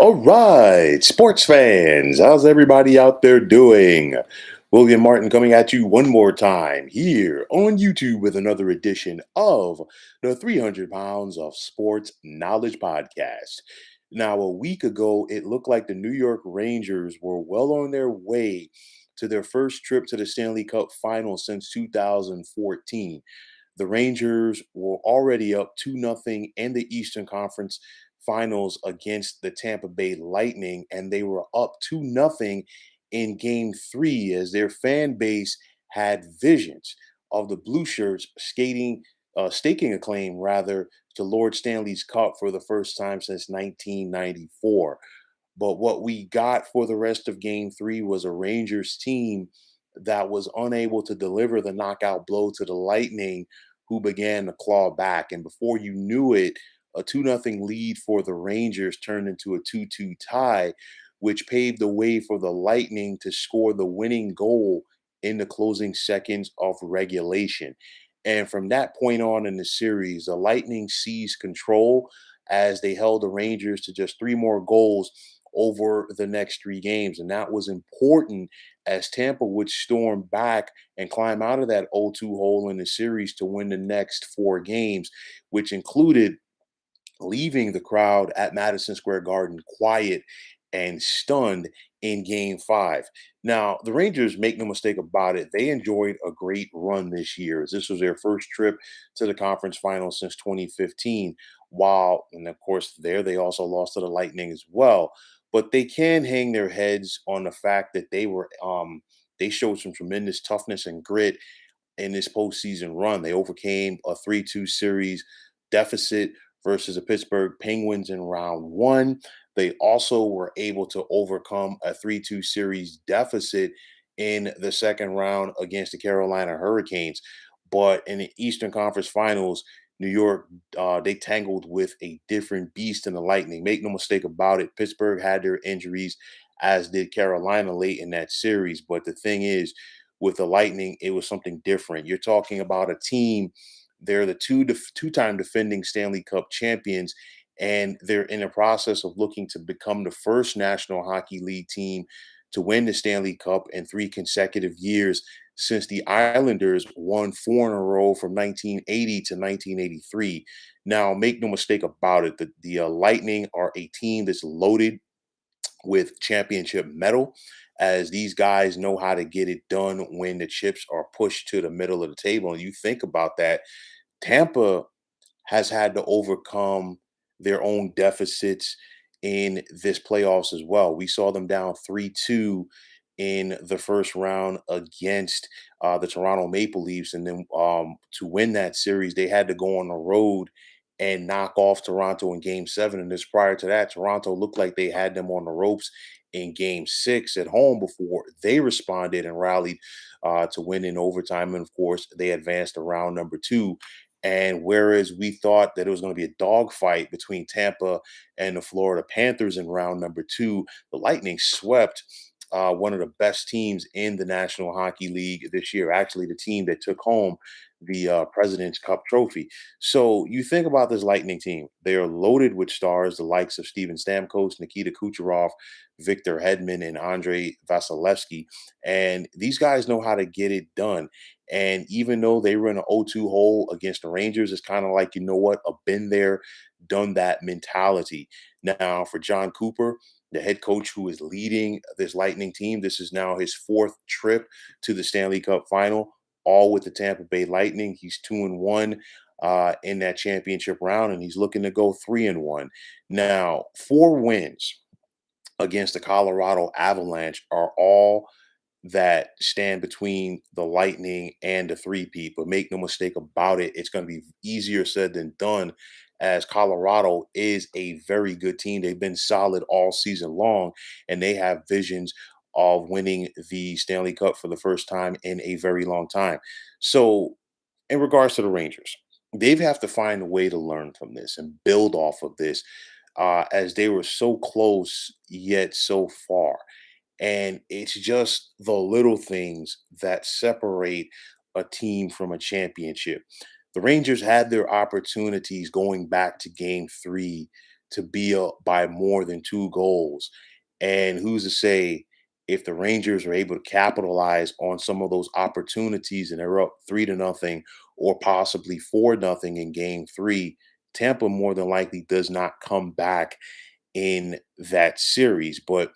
All right, sports fans, how's everybody out there doing? William Martin coming at you one more time here on YouTube with another edition of the 300 Pounds of Sports Knowledge Podcast. Now, a week ago, it looked like the New York Rangers were well on their way to their first trip to the Stanley Cup final since 2014. The Rangers were already up 2-0 in the Eastern Conference Finals against the Tampa Bay Lightning, and they were up 2-0 in game 3 as their fan base had visions of the Blue Shirts staking a claim rather to Lord Stanley's Cup for the first time since 1994. But what we got for the rest of game 3 was a Rangers team that was unable to deliver the knockout blow to the Lightning, who began to claw back. And before you knew it, a 2-0 lead for the Rangers turned into a 2-2 tie, which paved the way for the Lightning to score the winning goal in the closing seconds of regulation. And from that point on in the series, the Lightning seized control as they held the Rangers to just three more goals over the next three games. And that was important as Tampa would storm back and climb out of that 0-2 hole in the series to win the next four games, which included leaving the crowd at Madison Square Garden quiet and stunned in game five. Now, the Rangers, make no mistake about it, they enjoyed a great run this year, as this was their first trip to the conference finals since 2015. While, and of course, there they also lost to the Lightning as well. But they can hang their heads on the fact that they showed some tremendous toughness and grit in this postseason run. They overcame a 3-2 series deficit versus the Pittsburgh Penguins in round one. They also were able to overcome a 3-2 series deficit in the second round against the Carolina Hurricanes. But in the Eastern Conference Finals, New York, they tangled with a different beast in the Lightning. Make no mistake about it, Pittsburgh had their injuries, as did Carolina late in that series. But the thing is, with the Lightning, it was something different. You're talking about a team, they're the two-time defending Stanley Cup champions, and they're in the process of looking to become the first National Hockey League team to win the Stanley Cup in three consecutive years since the Islanders won four in a row from 1980 to 1983. Now, make no mistake about it, the Lightning are a team that's loaded with championship metal, as these guys know how to get it done when the chips are pushed to the middle of the table. And you think about that, Tampa has had to overcome their own deficits in this playoffs as well. We saw them down 3-2 in the first round against the Toronto Maple Leafs. And then to win that series, they had to go on the road and knock off Toronto in game seven. And this prior to that, Toronto looked like they had them on the ropes in game six at home before they responded and rallied to win in overtime. And of course, they advanced to round number two. And whereas we thought that it was going to be a dogfight between Tampa and the Florida Panthers in round number two, the Lightning swept one of the best teams in the National Hockey League this year. Actually, the team that took home the President's Cup trophy. So you think about this Lightning team; they are loaded with stars, the likes of Steven Stamkos, Nikita Kucherov, Victor Hedman, and Andrei Vasilevsky. And these guys know how to get it done. And even though they were in an 0-2 hole against the Rangers, it's kind of like, you know what, a been there, done that mentality. Now, for John Cooper, the head coach who is leading this Lightning team, this is now his fourth trip to the Stanley Cup final, all with the Tampa Bay Lightning. He's 2-1 in that championship round, and he's looking to go 3-1. Now, four wins against the Colorado Avalanche are all that stand between the Lightning and the three-peat. But make no mistake about it, it's going to be easier said than done, as Colorado is a very good team. They've been solid all season long, and they have visions of winning the Stanley Cup for the first time in a very long time. So, in regards to the Rangers, they have to find a way to learn from this and build off of this, as they were so close yet so far. And it's just the little things that separate a team from a championship. The Rangers had their opportunities going back to game three to be up by more than 2 goals. And who's to say if the Rangers are able to capitalize on some of those opportunities and they're up 3-0 or possibly 4-0 in game three, Tampa more than likely does not come back in that series. But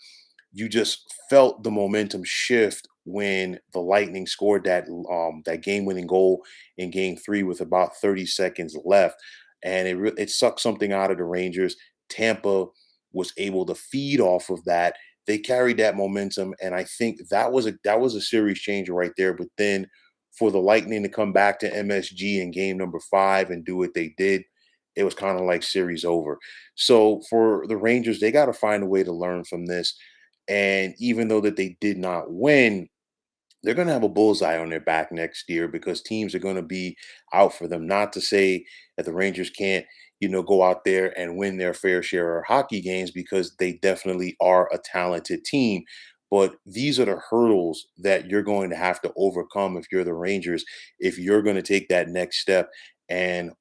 you just felt the momentum shift when the Lightning scored that game-winning goal in Game 3 with about 30 seconds left, and it sucked something out of the Rangers. Tampa was able to feed off of that. They carried that momentum, and I think that was a series changer right there. But then for the Lightning to come back to MSG in game number 5 and do what they did, it was kind of like series over. So for the Rangers, they got to find a way to learn from this, and even though that they did not win, they're going to have a bullseye on their back next year because teams are going to be out for them. Not to say that the Rangers can't, go out there and win their fair share of hockey games because they definitely are a talented team. But these are the hurdles that you're going to have to overcome if you're the Rangers, if you're going to take that next step and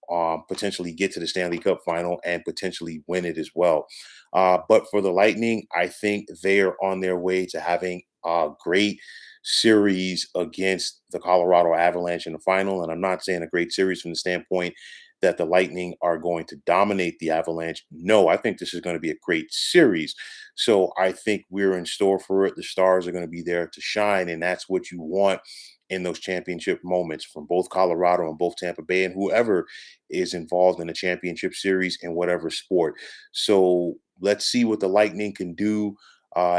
potentially get to the Stanley Cup final and potentially win it as well. But for the Lightning, I think they are on their way to having a great series against the Colorado Avalanche in the final. And I'm not saying a great series from the standpoint that the Lightning are going to dominate the Avalanche. No, I think this is going to be a great series. So I think we're in store for it. The stars are going to be there to shine, and that's what you want in those championship moments from both Colorado and both Tampa Bay and whoever is involved in the championship series in whatever sport. So let's see what the Lightning can do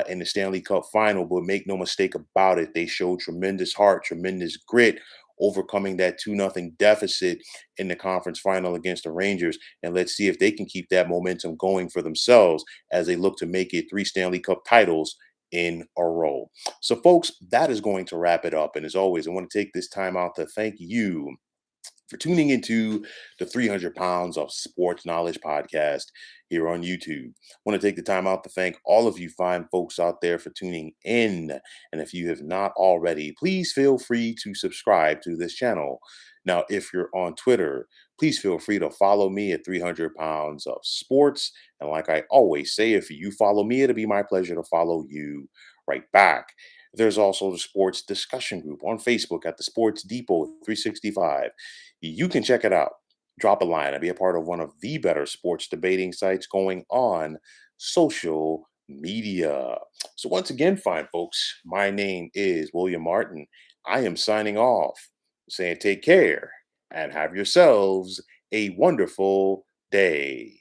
in the Stanley Cup final. But make no mistake about it, they showed tremendous heart, tremendous grit, overcoming that 2-0 deficit in the conference final against the Rangers. And let's see if they can keep that momentum going for themselves as they look to make it 3 Stanley Cup titles in a row. So, folks, that is going to wrap it up. And as always, I want to take this time out to thank you for tuning into the 300 Pounds of Sports Knowledge podcast here on YouTube. I want to take the time out to thank all of you fine folks out there for tuning in. And if you have not already, please feel free to subscribe to this channel. Now, if you're on Twitter, please feel free to follow me at 300 Pounds of Sports. And like I always say, if you follow me, it'll be my pleasure to follow you right back. There's also the sports discussion group on Facebook at the Sports Depot 365. You can check it out. Drop a line and be a part of one of the better sports debating sites going on social media. So, once again, fine folks, my name is William Martin. I am signing off, saying take care and have yourselves a wonderful day.